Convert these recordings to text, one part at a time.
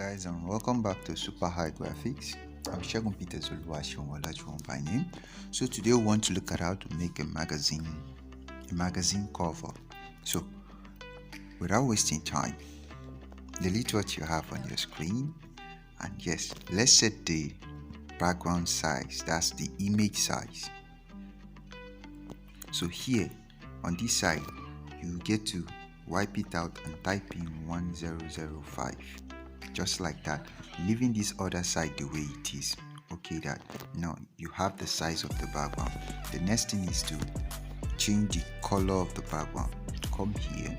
guys, and welcome back to Super High Graphics. I'm Shagun Peter Zuluwashionwalajuwon by name. So today we want to look at how to make a magazine cover. So without wasting time, delete what you have on your screen, and yes, let's set the background size, that's the image size. So here on this side, you get to wipe it out and type in 1005, just like that, leaving this other side the way it is. Okay, that now you have the size of the background. The next thing is to change the color of the background. Come here.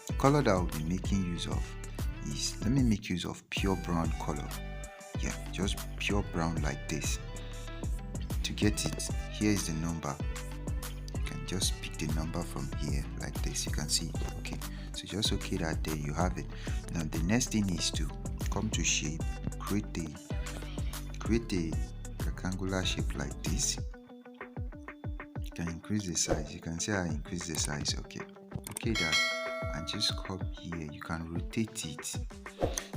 The color that I'll be making use of is, let me make use of pure brown color. Yeah, just pure brown like this. To get it, here is the number. Just pick the number from here like this. You can see it. Okay, so just okay that there you have it. Now the next thing is to come to shape, create a rectangular shape like this. You can increase the size. You can say I increase the size. Okay that, and just come here. You can rotate it.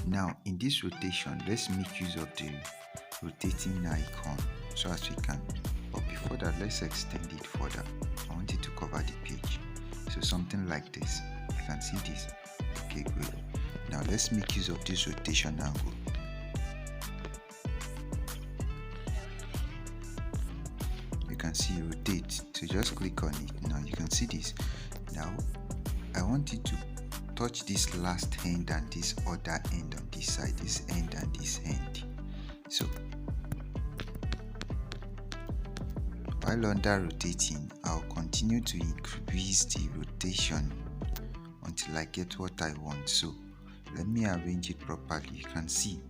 Now in this rotation, let's make use of the rotating icon so as we can, but before that, let's extend it further. I want it to cover the page, so something like this. You can see this. Okay, great. Now let's make use of this rotation angle. You can see rotate, so just click on it. Now you can see this. Now I want it to touch this last end and this other end on this side, this end and this end. So while under rotating, I'll continue to increase the rotation until I get what I want. So let me arrange it properly. You can see,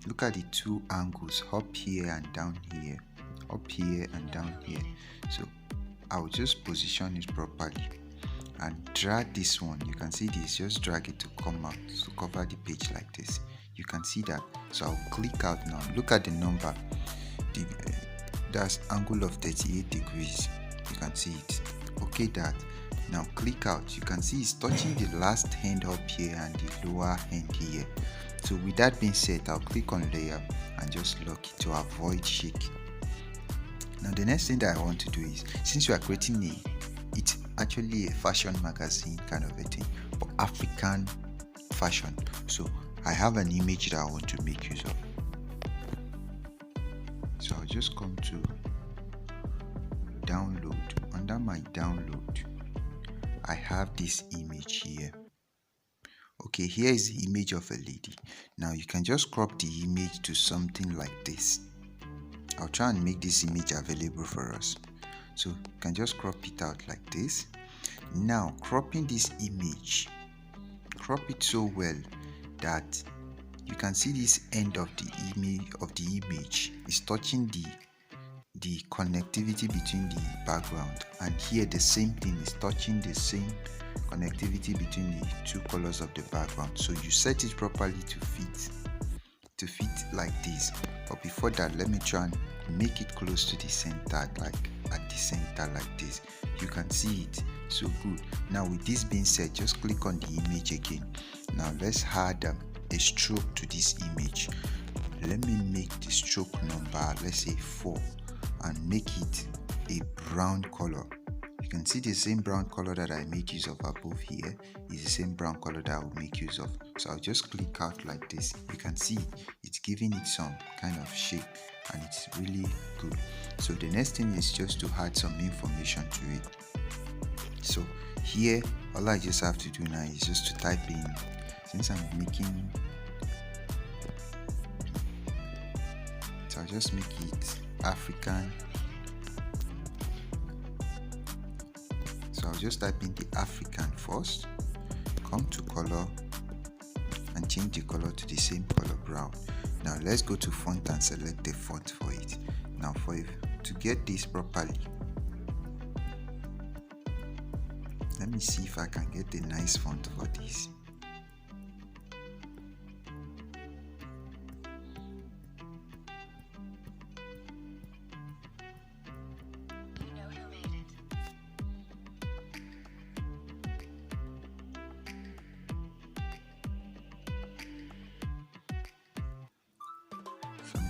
look at the two angles, up here and down here, up here and down here. So I'll just position it properly and drag this one. You can see this, just drag it to come out to cover the page like this. You can see that. So I'll click out now. Look at the number. That's angle of 38 degrees. You can see it. Okay, that. Now click out. You can see it's touching the last end up here and the lower end here. So with that being said, I'll click on layer and just lock it to avoid shake. Now the next thing that I want to do is, since we are creating it's actually a fashion magazine kind of a thing, but African fashion. So I have an image that I want to make use of. So I'll just come to download. Under my download, I have this image here. Okay, here is the image of a lady. Now you can just crop the image to something like this. I'll try and make this image available for us. So you can just crop it out like this. Now cropping this image, crop it so well that you can see this end of the image is touching the connectivity between the background, and here the same thing is touching the same connectivity between the two colors of the background. So you set it properly to fit like this. But before that, let me try and make it close to the center, like at the center like this. You can see it. So good. Now with this being said, just click on the image again. Now let's add a stroke to this image. Let me make the stroke number, let's say 4, and make it a brown color. You can see the same brown color that I made use of above here is the same brown color that I will make use of. So I'll just click out like this. You can see it's giving it some kind of shape, and it's really good. So the next thing is just to add some information to it. So here, all I just have to do now is just to type in, since I'm making, so I'll just make it African. So I'll just type in the African first, come to color and change the color to the same color brown. Now let's go to font and select the font for it. Now to get this properly, let me see if I can get a nice font for this.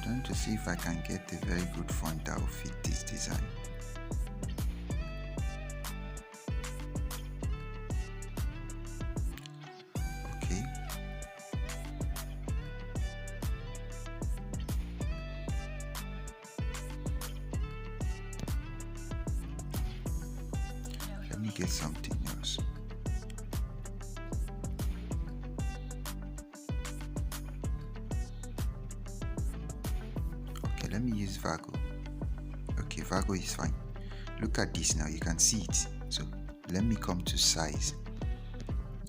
trying to see if I can get a very good font that will fit this design. Okay. Let me get something else. Okay, let me use Virgo. Okay, Virgo is fine. Look at this now, you can see it. So let me come to size.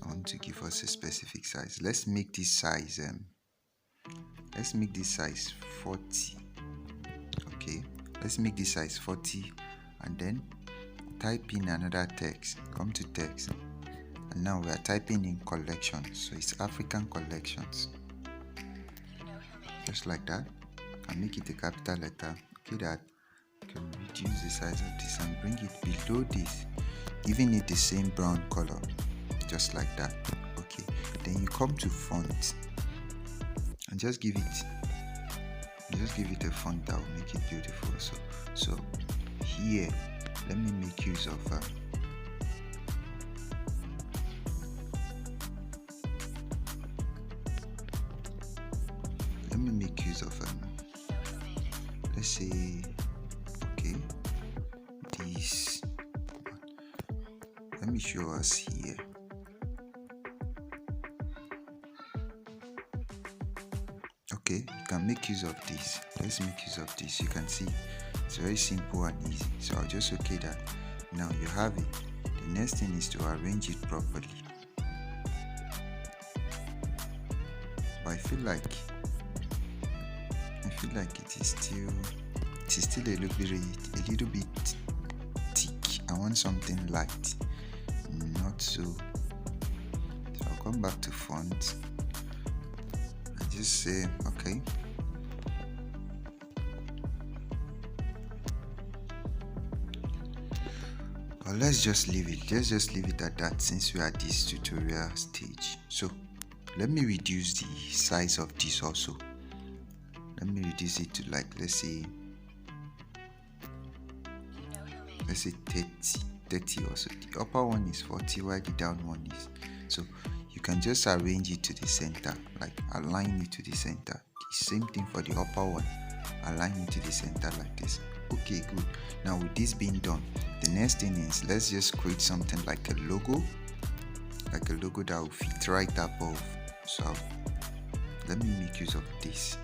I want to give us a specific size. Let's make this size 40. Okay, let's make this size 40 and then type in another text. Come to text, and now we are typing in collections, so it's African collections, just like that. And make it a capital letter. Okay, that can reduce the size of this and bring it below this, giving it the same brown color, just like that. Okay, then you come to font and just give it a font that will make it beautiful. So here, let me make use of let's say, okay, this. Let me show us here. Okay, you can make use of this. Let's make use of this. You can see it's very simple and easy. So I'll just okay that. Now you have it. The next thing is to arrange it properly. But I feel like it is still a little bit thick. I want something light, not so. So I'll come back to font and just say okay. But let's just leave it. Let's just leave it at that since we are at this tutorial stage. So let me reduce the size of this also. Let me reduce it to, like, let's say 30 also. The upper one is 40 while the down one is. So you can just arrange it to the center, like align it to the center. The same thing for the upper one, align it to the center like this. Okay, good. Now with this being done, the next thing is let's just create something like a logo that will fit right above. So let me make use of this.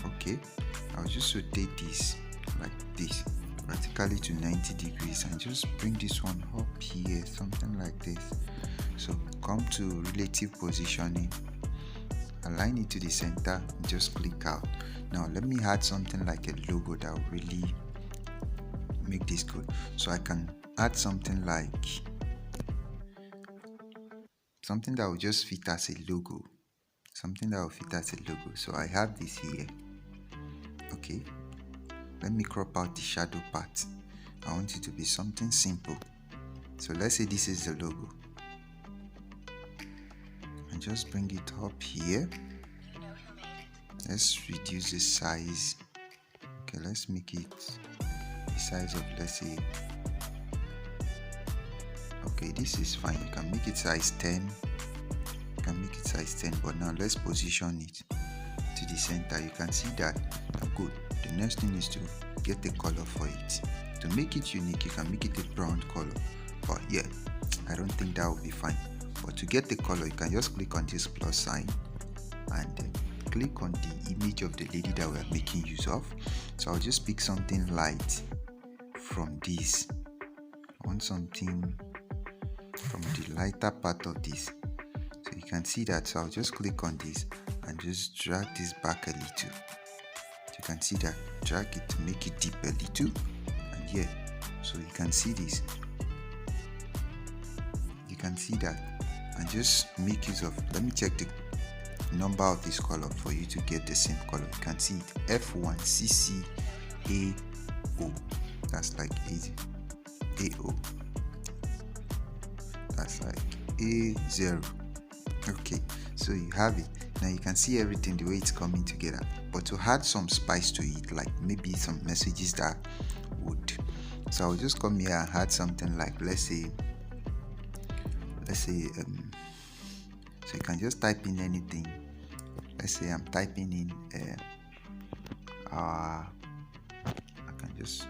Okay, I'll just rotate this like this vertically to 90 degrees and just bring this one up here, something like this. So come to relative positioning, align it to the center, and just click out. Now let me add something like a logo that will really make this good. So I can add something that will just fit as a logo. So I have this here. Okay, let me crop out the shadow part. I want it to be something simple. So let's say this is the logo, and just bring it up here. Let's reduce the size. Okay, let's make it the size of, let's say, okay, this is fine. You can make it size 10. But now let's position it to the center. You can see that. Good. The next thing is to get the color for it. To make it unique, you can make it a brown color. But yeah, I don't think that will be fine. But to get the color, you can just click on this plus sign and click on the image of the lady that we are making use of. So I'll just pick something light from this. I want something from the lighter part of this. So you can see that. So I'll just click on this and just drag this back a little. You can see that. Drag it to make it deep a little. And yeah, so you can see this. You can see that. And just make use of, let me check the number of this color for you to get the same color. You can see it, F1CCAO. That's like AO. That's like A0. Okay, so you have it. Now you can see everything the way it's coming together. but to add some spice to it, like maybe some messages that would. So I'll just come here and add something like, let's say so you can just type in anything. Let's say I'm typing in I can just,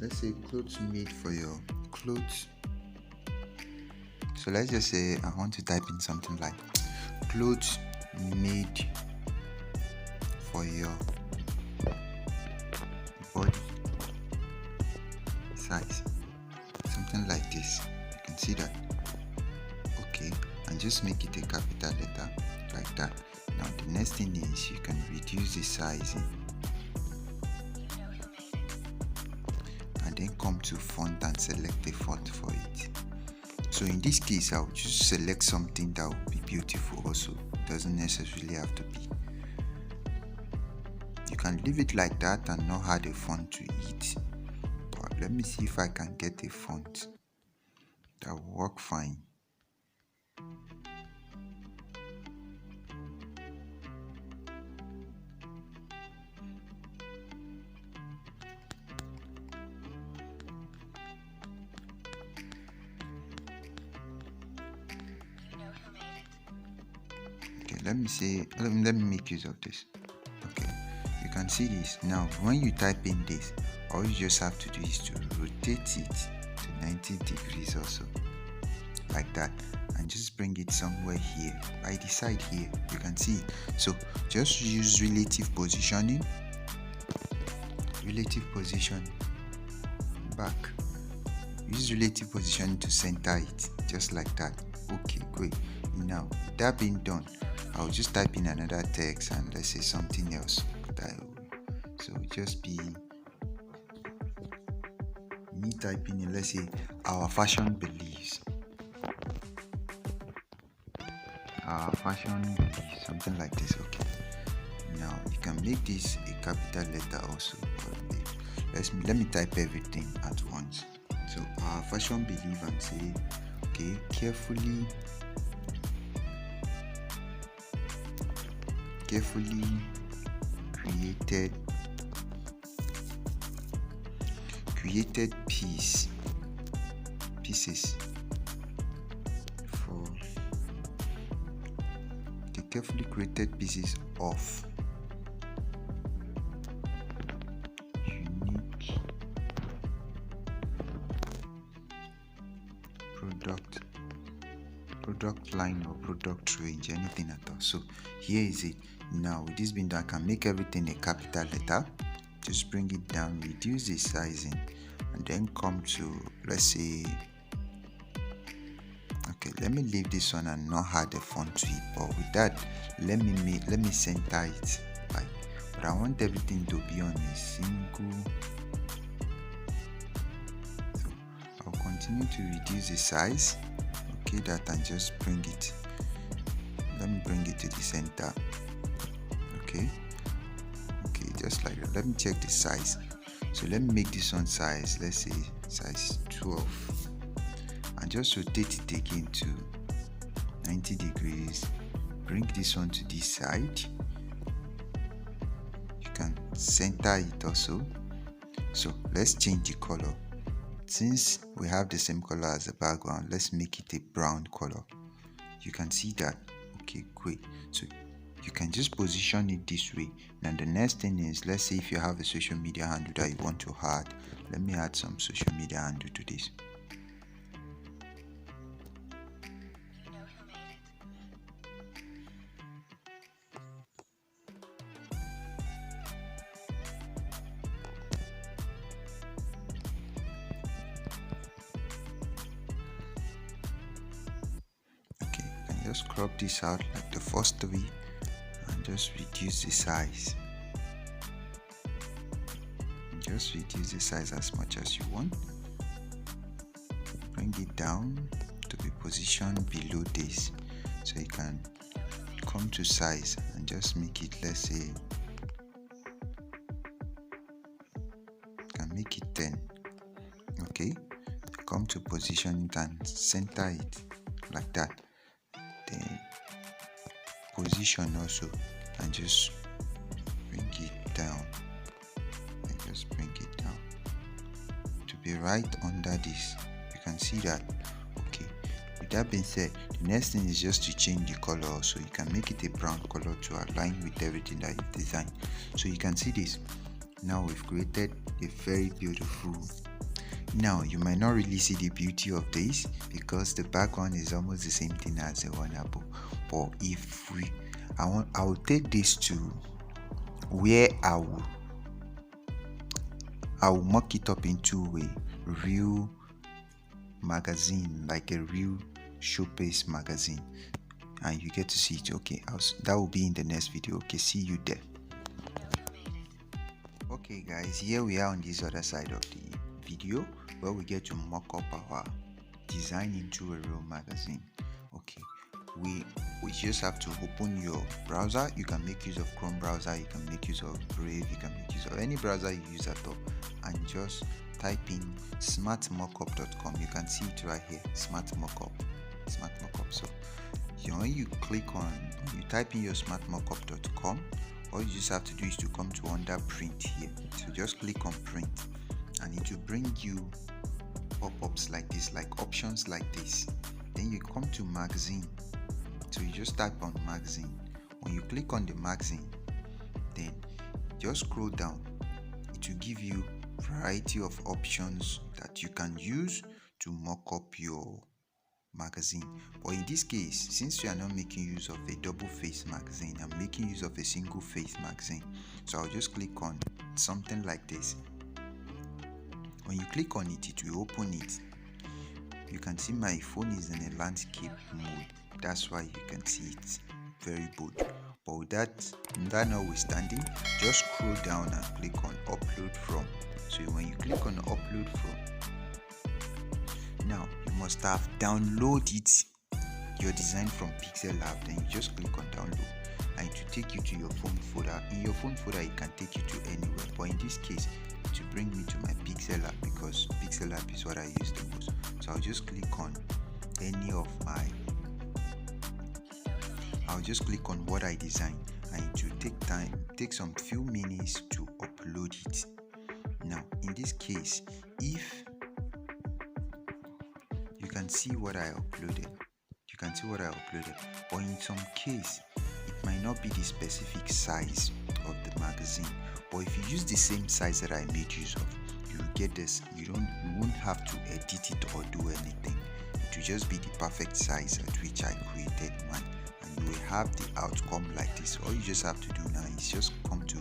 let's say, clothes made for your clothes. So let's just say I want to type in something like clothes made for your body size, something like this. You can see that. Okay, and just make it a capital letter like that. Now the next thing is you can reduce the sizing and then come to font and select a font for it. So in this case, I'll just select something that will be beautiful also. It doesn't necessarily have to be. You can leave it like that and not add a font to it. But let me see if I can get a font that will work fine. Let me make use of this. Okay, you can see this. Now when you type in this, all you just have to do is to rotate it to 90 degrees also, like that, and just bring it somewhere here by the side here. You can see it. So just use relative positioning back. Use relative positioning to center it, just like that. Okay, great. Now with that being done, I'll just type in another text and let's say something else. So just be me typing in, let's say, our fashion beliefs. Something like this. Okay. Now you can make this a capital letter also. Let me type everything at once. So our fashion belief, and say, okay, carefully created pieces for the carefully created pieces of unique product line or product range, anything at all. So here is it. Now with this being done, I can make everything a capital letter. Just bring it down, reduce the sizing, and then come to, let's say, okay, let me leave this one and not add a font to it. But with that, let me center it, like, but I want everything to be on a single. So I'll continue to reduce the size. Okay, that, and just bring it. Let me bring it to the center. Okay, just like that. Let me check the size. So let me make this one size, let's say size 12, and just rotate it again to 90 degrees. Bring this one to this side. You can center it also. So let's change the color. Since we have the same color as the background, let's make it a brown color. You can see that. Okay, great. So you can just position it this way. Now the next thing is, let's say if you have a social media handle that you want to add, let me add some social media handle to this. Okay, you can just crop this out like the first three and just reduce the size. Just reduce the size as much as you want. Bring it down to be positioned below this, so you can come to size and just make it, let's say, you can make it 10. Okay, come to position it and center it like that. Then position also, and just bring it down. And just bring it down to be right under this. You can see that. Okay, with that being said, the next thing is just to change the color. So you can make it a brown color to align with everything that you've designed. So you can see this. Now we've created a very beautiful. Now you might not really see the beauty of this because the background is almost the same thing as the one above. But if I will take this to where I will mock it up into a real magazine, like a real showcase magazine, and you get to see it. Okay, that will be in the next video. Okay, see you there. Okay guys, here we are on this other side of the video where we get to mock up our design into a real magazine. Okay, we just have to open your browser. You can make use of Chrome browser, you can make use of Brave, you can make use of any browser you use at all, and just type in smartmockup.com. You can see it right here, smartmockup. So when you type in your smartmockup.com, all you just have to do is to come to under print here. So just click on print, and it will bring you pop-ups like this, like options like this. Then you come to magazine. So you just type on magazine. When you click on the magazine, then just scroll down. It will give you a variety of options that you can use to mock up your magazine. But in this case, since we are not making use of a double face magazine, I'm making use of a single face magazine. So I'll just click on something like this. When you click on it, it will open it. You can see my phone is in a landscape mode. That's why you can see it very bold. But with that notwithstanding, just scroll down and click on upload from. So when you click on upload from, now you must have downloaded your design from Pixellab. Then you just click on download, and it will take you to your phone folder. In your phone folder, it can take you to anywhere, but in this case, it will bring me to my Pixellab because Pixellab is what I use the most. So I'll just click on any of my. I'll just click on what I designed, and it will take some few minutes to upload it. Now, in this case, if you can see what I uploaded, but in some case, it might not be the specific size of the magazine. But if you use the same size that I made use of, you will get this. You won't have to edit it or do anything. It will just be the perfect size at which I created mine, and you will have the outcome like this. All you just have to do now is just come to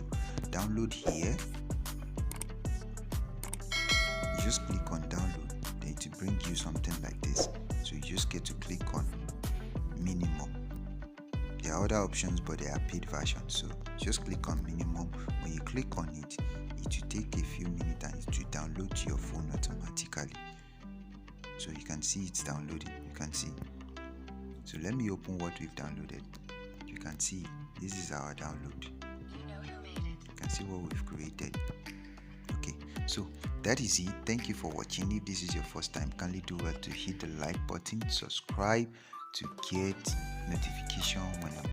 download here. You just click on download, then it will bring you something like this. So you just get to click on minimum. There are other options, but they are paid versions. So just click on minimum. When you click on it, it will take a few minutes and it will download to your phone automatically. So you can see it's downloading. You can see. So let me open what we've downloaded. You can see this is our download. You can see what we've created. Okay, so that is it. Thank you for watching. If this is your first time, kindly do well to hit the like button, subscribe to get notification when I